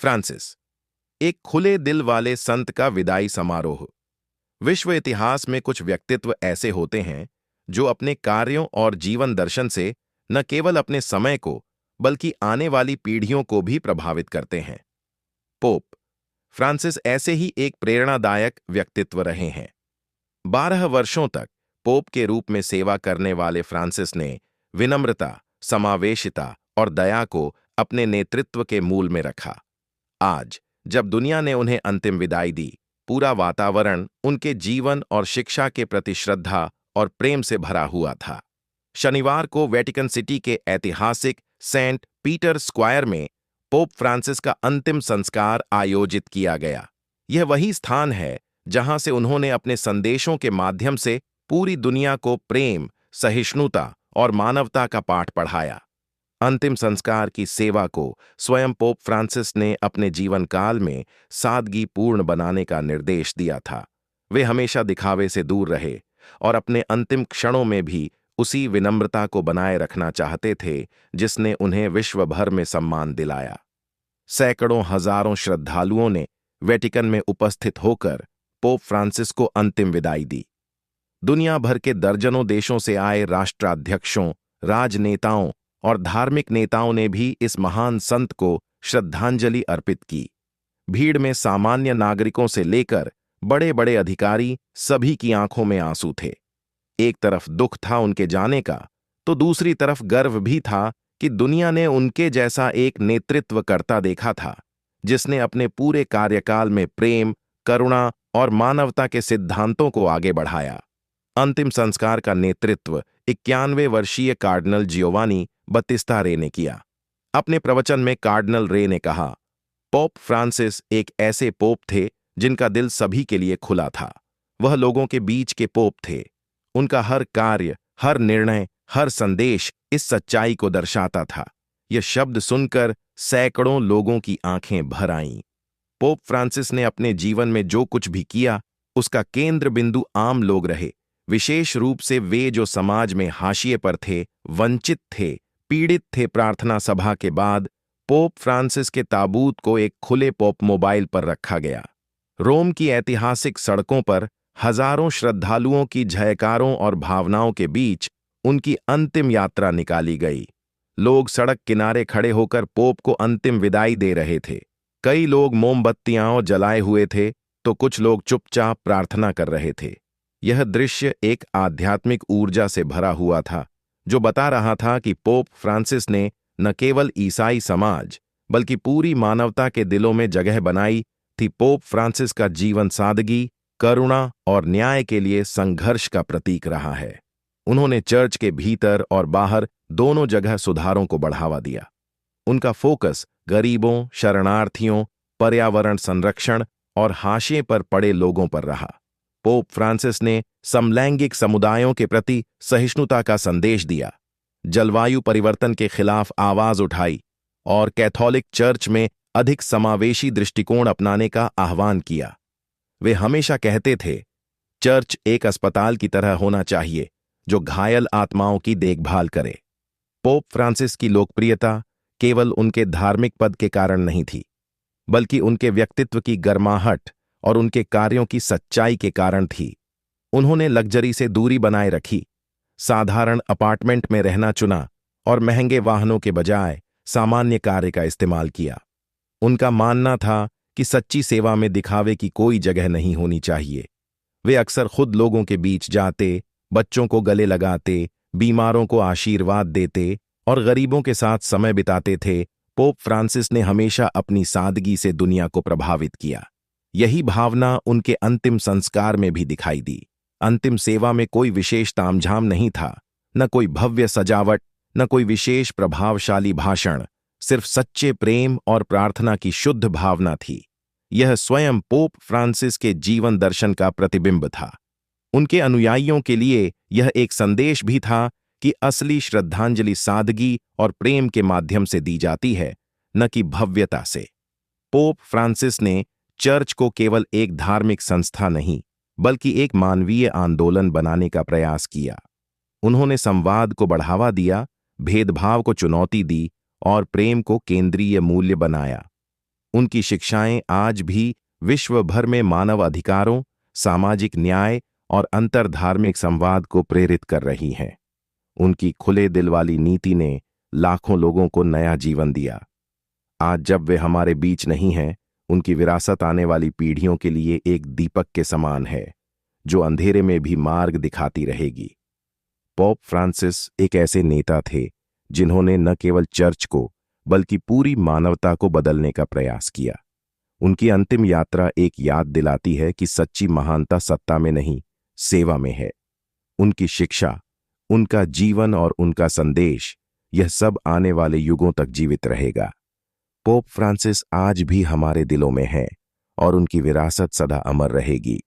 Francis, एक खुले दिल वाले संत का विदाई समारोह। विश्व इतिहास में कुछ व्यक्तित्व ऐसे होते हैं जो अपने कार्यों और जीवन दर्शन से न केवल अपने समय को बल्कि आने वाली पीढ़ियों को भी प्रभावित करते हैं। पोप फ्रांसिस ऐसे ही एक प्रेरणादायक व्यक्तित्व रहे हैं। 12 वर्षों तक पोप के रूप में सेवा करने वाले फ्रांसिस ने विनम्रता, समावेशिता और दया को अपने नेतृत्व के मूल में रखा। आज जब दुनिया ने उन्हें अंतिम विदाई दी, पूरा वातावरण उनके जीवन और शिक्षा के प्रति श्रद्धा और प्रेम से भरा हुआ था। शनिवार को वेटिकन सिटी के ऐतिहासिक सेंट पीटर स्क्वायर में पोप फ्रांसिस का अंतिम संस्कार आयोजित किया गया। यह वही स्थान है जहां से उन्होंने अपने संदेशों के माध्यम से पूरी दुनिया को प्रेम, सहिष्णुता और मानवता का पाठ पढ़ाया। अंतिम संस्कार की सेवा को स्वयं पोप फ्रांसिस ने अपने जीवन काल में सादगी पूर्ण बनाने का निर्देश दिया था। वे हमेशा दिखावे से दूर रहे और अपने अंतिम क्षणों में भी उसी विनम्रता को बनाए रखना चाहते थे जिसने उन्हें विश्व भर में सम्मान दिलाया। सैकड़ों हजारों श्रद्धालुओं ने वेटिकन में उपस्थित होकर पोप फ्रांसिस को अंतिम विदाई दी। दुनिया भर के दर्जनों देशों से आए राष्ट्राध्यक्षों, राजनेताओं और धार्मिक नेताओं ने भी इस महान संत को श्रद्धांजलि अर्पित की। भीड़ में सामान्य नागरिकों से लेकर बड़े बड़े अधिकारी, सभी की आंखों में आंसू थे। एक तरफ दुख था उनके जाने का, तो दूसरी तरफ गर्व भी था कि दुनिया ने उनके जैसा एक नेतृत्वकर्ता देखा था जिसने अपने पूरे कार्यकाल में प्रेम, करुणा और मानवता के सिद्धांतों को आगे बढ़ाया। अंतिम संस्कार का नेतृत्व 91 वर्षीय कार्डिनल जियोवानी बत्तिस्ता रे ने किया। अपने प्रवचन में कार्डिनल रे ने कहा, पोप फ्रांसिस एक ऐसे पोप थे जिनका दिल सभी के लिए खुला था। वह लोगों के बीच के पोप थे। उनका हर कार्य, हर निर्णय, हर संदेश इस सच्चाई को दर्शाता था। यह शब्द सुनकर सैकड़ों लोगों की आंखें भर आईं। पोप फ्रांसिस ने अपने जीवन में जो कुछ भी किया, उसका केंद्र बिंदु आम लोग रहे, विशेष रूप से वे जो समाज में हाशिए पर थे, वंचित थे, पीड़ित थे। प्रार्थना सभा के बाद पोप फ्रांसिस के ताबूत को एक खुले पोप मोबाइल पर रखा गया। रोम की ऐतिहासिक सड़कों पर हजारों श्रद्धालुओं की जयकारों और भावनाओं के बीच उनकी अंतिम यात्रा निकाली गई। लोग सड़क किनारे खड़े होकर पोप को अंतिम विदाई दे रहे थे। कई लोग मोमबत्तियां जलाए हुए थे, तो कुछ लोग चुपचाप प्रार्थना कर रहे थे। यह दृश्य एक आध्यात्मिक ऊर्जा से भरा हुआ था, जो बता रहा था कि पोप फ्रांसिस ने न केवल ईसाई समाज बल्कि पूरी मानवता के दिलों में जगह बनाई थी। पोप फ्रांसिस का जीवन सादगी, करुणा और न्याय के लिए संघर्ष का प्रतीक रहा है। उन्होंने चर्च के भीतर और बाहर दोनों जगह सुधारों को बढ़ावा दिया। उनका फोकस गरीबों, शरणार्थियों, पर्यावरण संरक्षण और हाशिए पर पड़े लोगों पर रहा। पोप फ्रांसिस ने समलैंगिक समुदायों के प्रति सहिष्णुता का संदेश दिया, जलवायु परिवर्तन के खिलाफ आवाज उठाई और कैथोलिक चर्च में अधिक समावेशी दृष्टिकोण अपनाने का आह्वान किया। वे हमेशा कहते थे, चर्च एक अस्पताल की तरह होना चाहिए जो घायल आत्माओं की देखभाल करे। पोप फ्रांसिस की लोकप्रियता केवल उनके धार्मिक पद के कारण नहीं थी, बल्कि उनके व्यक्तित्व की गर्माहट और उनके कार्यों की सच्चाई के कारण थी। उन्होंने लग्जरी से दूरी बनाए रखी, साधारण अपार्टमेंट में रहना चुना और महंगे वाहनों के बजाय सामान्य कार्य का इस्तेमाल किया। उनका मानना था कि सच्ची सेवा में दिखावे की कोई जगह नहीं होनी चाहिए। वे अक्सर खुद लोगों के बीच जाते, बच्चों को गले लगाते, बीमारों को आशीर्वाद देते और गरीबों के साथ समय बिताते थे। पोप फ्रांसिस ने हमेशा अपनी सादगी से दुनिया को प्रभावित किया। यही भावना उनके अंतिम संस्कार में भी दिखाई दी। अंतिम सेवा में कोई विशेष तामझाम नहीं था, न कोई भव्य सजावट, न कोई विशेष प्रभावशाली भाषण, सिर्फ सच्चे प्रेम और प्रार्थना की शुद्ध भावना थी। यह स्वयं पोप फ्रांसिस के जीवन दर्शन का प्रतिबिंब था। उनके अनुयायियों के लिए यह एक संदेश भी था कि असली श्रद्धांजलि सादगी और प्रेम के माध्यम से दी जाती है, न कि भव्यता से। पोप फ्रांसिस ने चर्च को केवल एक धार्मिक संस्था नहीं, बल्कि एक मानवीय आंदोलन बनाने का प्रयास किया। उन्होंने संवाद को बढ़ावा दिया, भेदभाव को चुनौती दी और प्रेम को केंद्रीय मूल्य बनाया। उनकी शिक्षाएं आज भी विश्व भर में मानव अधिकारों, सामाजिक न्याय और अंतरधार्मिक संवाद को प्रेरित कर रही हैं। उनकी खुले दिल वाली नीति ने लाखों लोगों को नया जीवन दिया। आज जब वे हमारे बीच नहीं हैं, उनकी विरासत आने वाली पीढ़ियों के लिए एक दीपक के समान है, जो अंधेरे में भी मार्ग दिखाती रहेगी। पोप फ्रांसिस एक ऐसे नेता थे जिन्होंने न केवल चर्च को बल्कि पूरी मानवता को बदलने का प्रयास किया। उनकी अंतिम यात्रा एक याद दिलाती है कि सच्ची महानता सत्ता में नहीं, सेवा में है। उनकी शिक्षा, उनका जीवन और उनका संदेश, यह सब आने वाले युगों तक जीवित रहेगा। पोप फ्रांसिस आज भी हमारे दिलों में है और उनकी विरासत सदा अमर रहेगी।